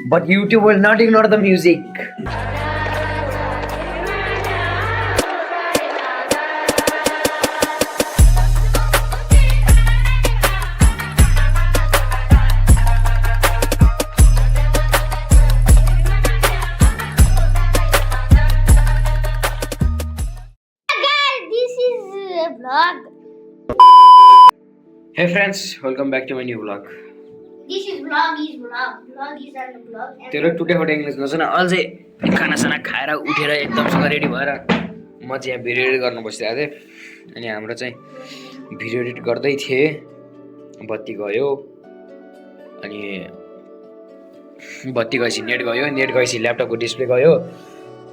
But YouTube will not ignore the music. Hey friends, welcome back to my new vlog. This is vlog is vlog. Vlog is on the vlog. तेरो टुटे English नसुन अझै खानासाना खाएर उठेर एकदमसँग ready भएर म चाहिँ यहाँ भिडियो एडिट गर्नु बसिरहेको थिएँ अनि हाम्रो चाहिँ भिडियो एडिट गर्दै थिएँ बत्ती गयो अनि बत्ती गएपछि नेट गएपछि ल्यापटपको डिस्प्ले गयो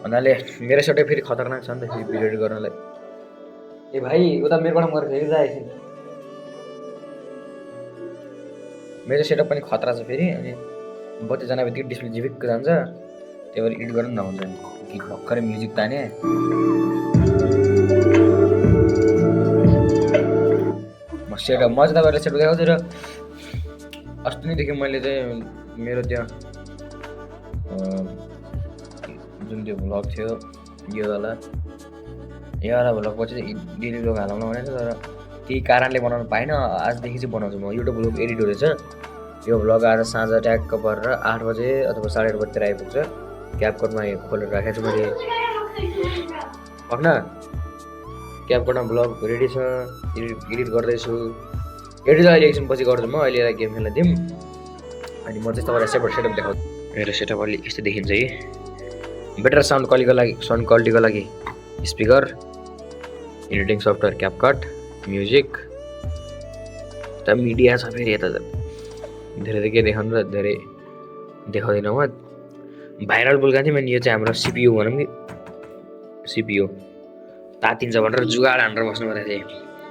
भन्नाले मेरो सेटअप फेरि खतरनाक छ नि त फेरि भिडियो एडिट गर्नलाई ए भाइ उता मेरो ठाउँ गएर फेरि जाएछ मेरो सेटअप पनि खतरा छ फेरि अनि बत्ती जाने बित्तिकै डिस्प्ले झिपिक्क जान्छ त्यही भएर एडिट गर्नु नहुन्छ गीत भर्खरै म्युजिक ताने म चाहिँ तपाईँहरूलाई सेटअप देखाउँछु र अस्ति नैदेखि मैले चाहिँ मेरो त्यहाँ जुन त्यो भ्लग थियो योवाला भ्लग पछि डेली भ्लग हालौँ भनेको तर केही कारणले बनाउनु पाइनँ आजदेखि चाहिँ बनाउँछु म युट्युब भ्लग एडिट हुँदैछ यो भ्लग आज साँझ ट्याक्क परेर 8 बजे अथवा 8:30 बजेतिर आइपुग्छ क्यापकटमा खोलेर राखेको छु मैले होइन क्यापकटमा भ्लग रेडी छ एडिट गर्दैछु एडिट अहिले एकछिन पछि गर्छु म अहिले गेम खेल्न दिउँ अनि म चाहिँ तपाईँलाई सेटअप देखाउँछु मेरो सेटअप अलि यस्तो देखिन्छ है बेटर साउन्ड क्वालिटीको लागि स्पिकर एडिटिङ सफ्टवेयर क्यापकट म्युजिक त मिडिया छ फेरि यता धेरै त के देखाउनु र धेरै देखाउँदिनँ म भाइरल बोल्का थिएँ मैले यो चाहिँ हाम्रो सिपियु भनौँ कि सिपियु तातिन्छ भनेर जुगाड हानेर बस्नु परेको थिएँ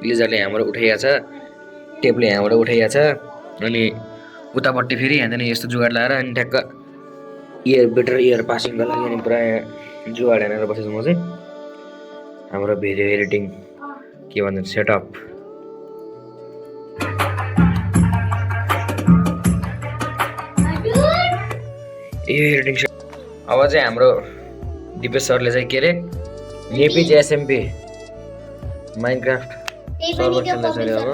ग्लिजरले यहाँबाट उठाइएको छ टेपले यहाँबाट उठाइएको छ अनि उतापट्टि फेरि यहाँदेखि यस्तो जुगाड लगाएर अनि ठ्याक्क बेटर इयर पासिङको लागि अनि पुरा जुगाड हानेर बसेको छु म चाहिँ हाम्रो भिडियो एडिटिङ के भन्छ सेटअप यो एडिटिङ अब चाहिँ हाम्रो दिपेश सरले चाहिँ के अरे नेपिज एसएमपी माइनक्राफ्ट सर्भर खेल्दैछ अरे अब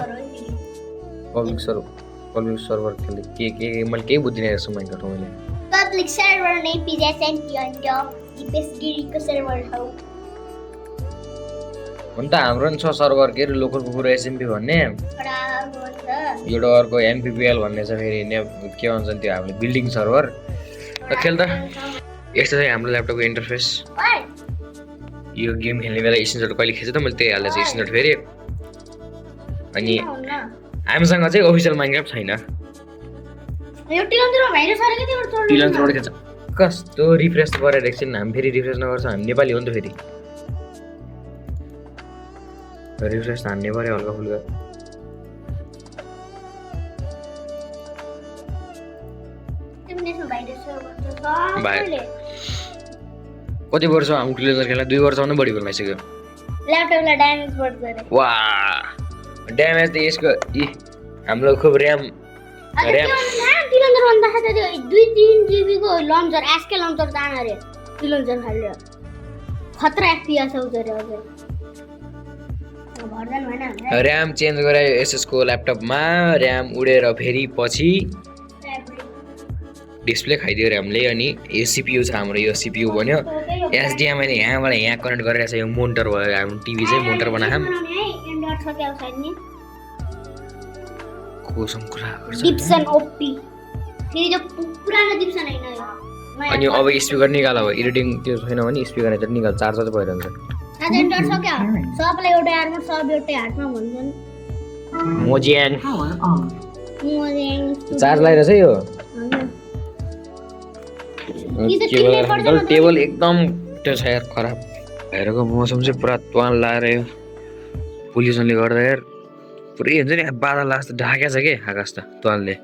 पब्लिक सर्भर खेल्दै के मैले केही बुझ्दिनँ रहेछु माइनक्राफ्ट मैले पब्लिक सर्भर नेपिज एसएमपी अन्त दिपेश गिरीको सर्भर हो हुन त हाम्रो नि छ सर्भर के अरे लोकल कुकुर एसएमपी भन्ने एउटा अर्को एमपिपिएल भन्ने छ फेरि के भन्छ त्यो हामीले बिल्डिङ सर्भर र खेल्दा यस्तो चाहिँ हाम्रो ल्यापटपको इन्टरफेस यो गेम खेल्ने बेला स्क्रिनसट कहिले खिच्छ त मैले त्यही हाल्दैछु स्क्रिनसट फेरि अनि हामीसँग चाहिँ अफिसियल माइनक्राफ्ट छैन टिलन्सबाट खेल्छ कस्तो रिफ्रेस गरेर एकछिन हामी फेरि रिफ्रेस नगर्छ हामी नेपाली हो नि त फेरि रिफ्रेस हान्ने पऱ्यो हल्का फुल्का कति वर्ष हामी टिलेजर खेल्दा 2 वर्षमा बढी भइसक्यो ल्यापटपलाई ड्यामेज पर्छ रे वा ड्यामेज त यसको हाम्रो खुब र्याम टिलन्जर भन्दा खाते 2-3 GB को लन्चर एसके लन्चर जान रे टिलन्जर खाल्यो खतरा एफपीएस आउँछ रे अझै भर्जन भएन र्याम चेन्ज गरायो एसएस को ल्यापटपमा र्याम उडेर फेरि पछि डिस्प्ले खाइदियो र्यामले अनि यो सिपियु छ हाम्रो यो सिपियु बन्यो एसडिएमआई ले यहाँबाट यहाँ कनेक्ट गरेर छ यो मोनिटर भयो हाम्रो टिभी चाहिँ मोनिटर बनाहाम कोसम कुरा गर्छ डिप्सन ओपी फेरि जो पुरानो डिप्सन हैन यो अनि अब स्पिकर निकाल अब एडिटिङ त्यो छैन भने स्पिकर चाहिँ निकाल चार्ज भइरहन्छ एजेन्डर सक्यो सबलाई एउटा एयरमा सब एउटै हातमा भन्छन् मोजियाङ चार्ज लाइरहेछ यो टेबल एकदम त्यो छ यार खराब हेरेको मौसम चाहिँ पुरा त्वान लाएर यो पोल्युसनले गर्दा यार पुरै हुन्छ नि बादल जस्तो ढाकेको छ कि आकाश त त्वानले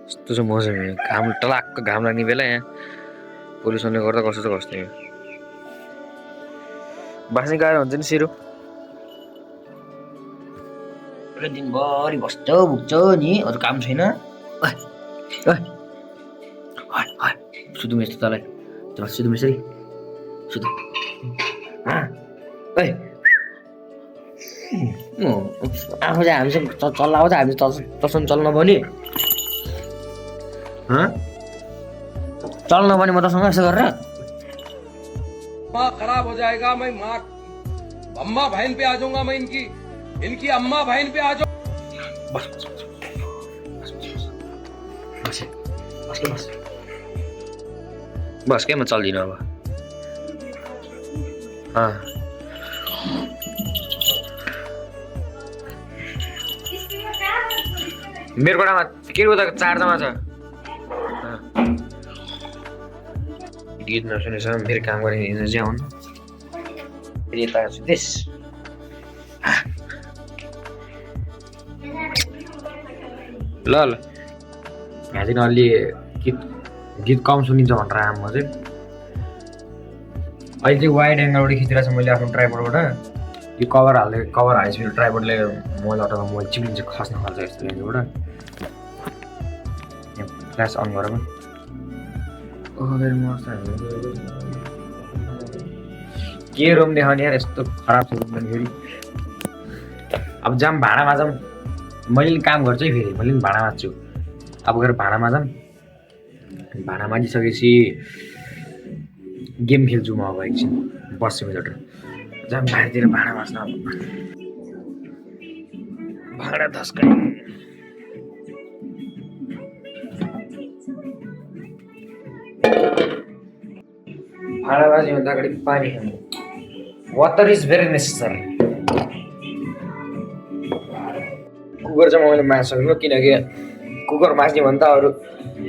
यस्तो चाहिँ मौसम घाम टलाक्क घाम लाग्ने बेला यहाँ पोल्युसनले गर्दा कस्तो यो बाँच्ने गाह्रो हुन्छ नि सिरो दिनभरि बस्छौ भुक्छौ नि अरू काम छैन सुधु यस्तो तँलाई चल सुधु यसरी सुधु ओइ आफू चाहिँ हामीसँग चल्ला आउँछ हामी तसँग चल्न पनि चल्न पनि म तसँग यसो गरेर माँ खराब हो जाएगा मैं माँ अम्मा बहन पे आ जाऊंगा मैं इनकी अम्मा बहन पे आ जाऊँ बस बस क्या म चल्दिनँ अब मेरो कोठामा के उता चार्जमा छ गीत नसुनेछ मेरो काम गर्ने एनर्जी आउनु यता छु देश ल यहाँ चाहिँ अलि गीत कम सुनिन्छ भनेर आएँ म चाहिँ अहिले चाहिँ वाइड एङ्गलबाट खिचिरहेको छ मैले आफ्नो ट्राइपडबाट यो कभर हालेपछि मेरो ट्राइपडले मोबाइल अटाउँदा मोबाइल चिप्लिन्छ खस्न खोज्छ यस्तो रेन्जबाट फ्ल्यास अन गर के रुम देखाउने यार यस्तो खराब छ रुम पनि फेरि अब जाम भाँडा माझाम मैले पनि काम गर्छु है फेरि मैले पनि भाँडा माझ्छु अब गएर भाँडा माझाम भाँडा माझिसकेपछि गेम खेल्छु म अब एकछिन बस्छु मिनट जाम बाहिरतिर भाँडा माझ्न अब भाँडा धस्काइ भाँडा माझ्नुभन्दा अगाडि पानी खानु water is very necessary cooker चाहिँ मैले माझ्न किनकि कुकर माझ्ने भन्दा अरू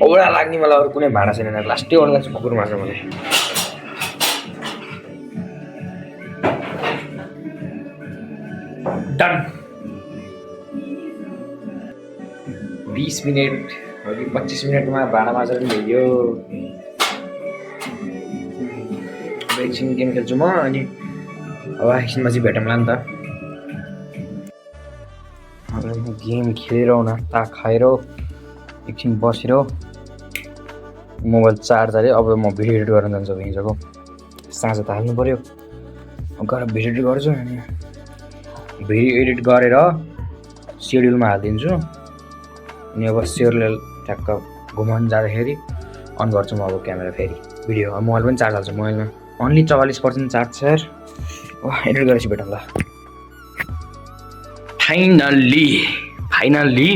औडा लाग्ने मलाई अरू कुनै भाँडा छैन लास्टै औडा लाग्छ कुकुर माझ्न मलाई डन 20 मिनट 25 मिनटमा भाँडा माझेर भइयो एकछिन गेम खेल्छु म अनि अब एकछिनमा चाहिँ भेटौँला नि त अब म गेम खेलेर नास्ता खाएर एकछिन बसेर मोबाइल चार्ज हालेँ अब म भिडियो एडिट गर्न जान्छु हिजोको साँझ त हाल्नु पऱ्यो गएर भिडियो एडिट गर्छु अनि भिडियो एडिट गरेर सेड्युलमा हालिदिन्छु अनि अब सेड्युल ठ्याक्क घुमाउनु जाँदाखेरि अन गर्छु म अब क्यामेरा फेरि भिडियो अब मोबाइल पनि चार्ज हाल्छु मोबाइलमा ओन्ली 44% चार्ज छ यार एडिट गरेपछि भेटौँला फाइनल्ली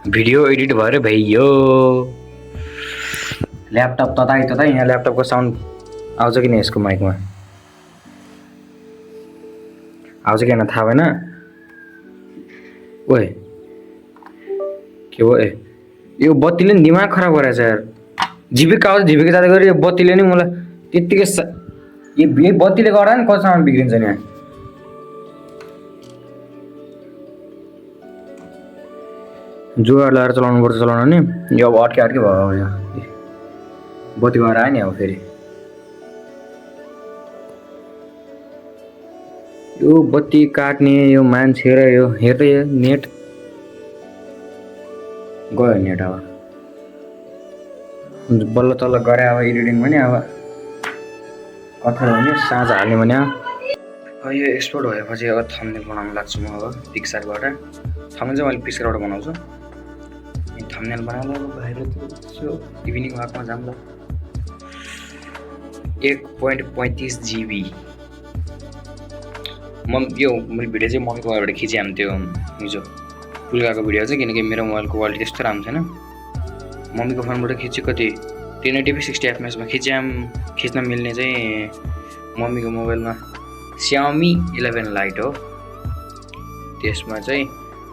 भिडियो एडिट भएर भइयो ल्यापटप तताई यहाँ ल्यापटपको साउन्ड आउँछ कि यसको माइकमा आउँछ कि थाहा भएन ओए के हो यो बत्तीले नि दिमाग खराब गरेछ यार झिपिक आउँछ झिपिक जाँदै गएर यो बत्तीले नि मलाई त्यत्तिकै यो बत्तीले गर्दा नि कति सामान बिग्रिन्छ नि यहाँ जुगाड लगाएर चलाउनु पर्छ चलाउनु नि यो अब अड्के भयो यो बत्ती गएर आयो नि अब फेरि यो बत्ती काट्ने यो मान्छे र यो हेर्दै नेट गयो नेट अब बल्ल तल्ल गरे अब एडिटिङ पनि अब कथा भने साँझ हाल्ने भने यो एक्सपोर्ट भएपछि अब थम्बनेल बनाउन लाग्छु म अब पिक्चरबाट थम्बनेल चाहिँ मैले पिक्चरबाट बनाउँछु अनि थम्बनेल बनाएर अब बाहिर इभिनिङ वाकमा जाऊँ ल 1.35 GB यो मैले भिडियो चाहिँ मम्मीको मोबाइलबाट खिचेँ त्यो हिजो पुल्काको भिडियो चाहिँ किनकि मेरो मोबाइलको क्वालिटी त्यस्तो राम्रो छैन मम्मीको फोनबाट खिच्यो कति 1080p 60 fps मा खिच्न मिल्ने चाहिँ मम्मीको मोबाइलमा Xiaomi 11 Lite हो त्यसमा चाहिँ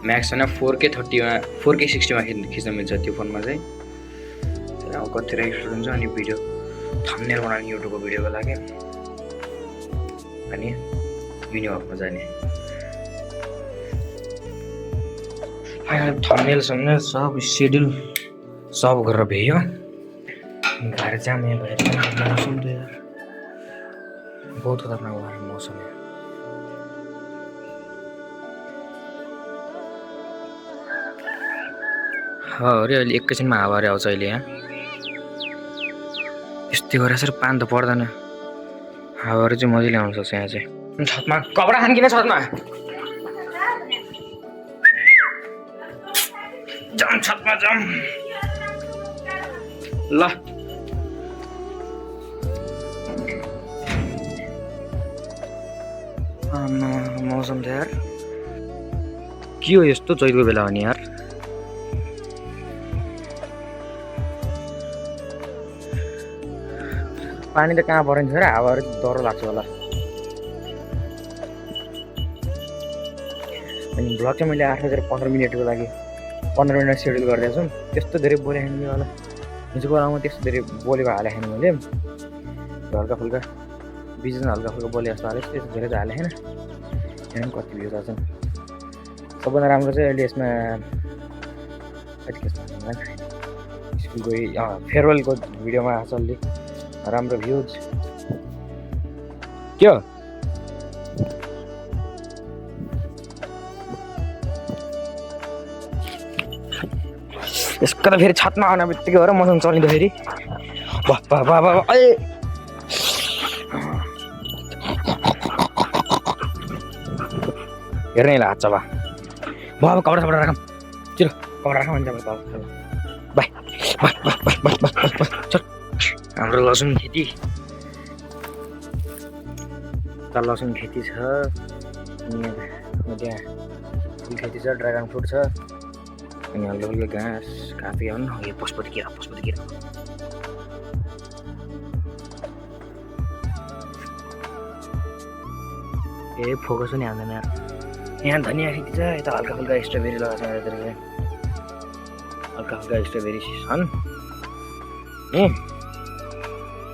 म्याक्स होइन 4K 30 मा 4K 60 मा खिच्न मिल्छ त्यो फोनमा चाहिँ अब कति रेकर्ड हुन्छ अनि भिडियो थम्बनेल बनाउने युट्युबको भिडियोको लागि अनि युनिभर्समा जाने थम्बनेलसँग सब सेड्युल सब गरेर भ्यायो घर जाने भएर मौसम तो यार बहुत खतरनाक हुआ है मौसम यार अरे अहिले एकैछिनमा हावाहरू आउँछ अहिले यहाँ यस्तै गरेर यसरी पानी त पर्दैन हावाहरू चाहिँ मजाले आउन सक्छ यहाँ चाहिँ छतमा कपडा खान्किन छतमा जाम छतमा जाम ल मौसम त यार के हो यस्तो चैतको बेला हो नि यार पानी त कहाँ परिन्छ र हावाहरू डर लाग्छ होला अनि ब्लग चाहिँ मैले 8:15 लागि 15 मिनट सेड्युल गरिदिएको छु त्यस्तो धेरै बोले खाने होला हिजोको बेलामा त्यस्तो धेरै बोलेको हाले खाने मैले हल्का फुल्का बिचमा हल्का फुल्का बोले जस्तो हालेँ त्यस्तो धेरै त हाले छैन यहाँ कति भ्युज आउँछन् सबभन्दा राम्रो चाहिँ अहिले यसमा स्कुलको फेयरवेलको भिडियोमा आएको छ अलि राम्रो भ्युज के हो यसको त फेरि छतमा आउने बित्तिकै हो र मसँग चलिँदा फेरि हेर्ने हात छ बाबा कपडा राखौँ चिरो कपडा राखौँ भने बाई चल हाम्रो लसुन खेती लसुन खेती छ त्यहाँ फुल खेती छ ड्रागन फ्रुट छ अनि हल्का हल्का घाँस त के भन्नु यो पशुपति केरा ए फोकस पनि हाल्दैन यार यहाँ धनिया खेती छ यता हल्का फुल्का स्ट्रबेरी लगाएको छ हल्का फुल्का स्ट्रबेरी छन्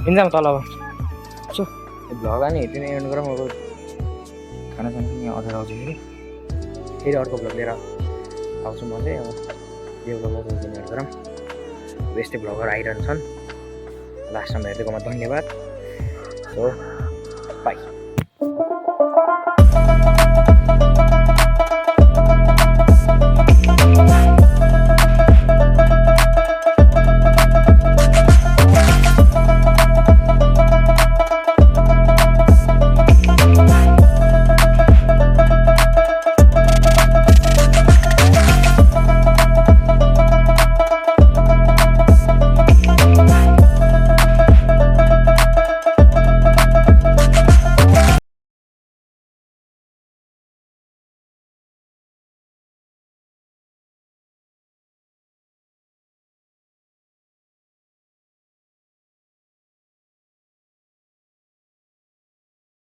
इन्जाम तल सो भ्लग अनि यति नै एन्ड गरौँ अब खानासाना पनि अझ आउँछु फेरि अर्को भ्लग लिएर आउँछु म चाहिँ अब यो भ्लगलाई एन्ड गरौँ अब यस्तै भ्लगहरू आइरहन्छन् लास्टमा हेरिदिएकोमा धन्यवाद सो बाई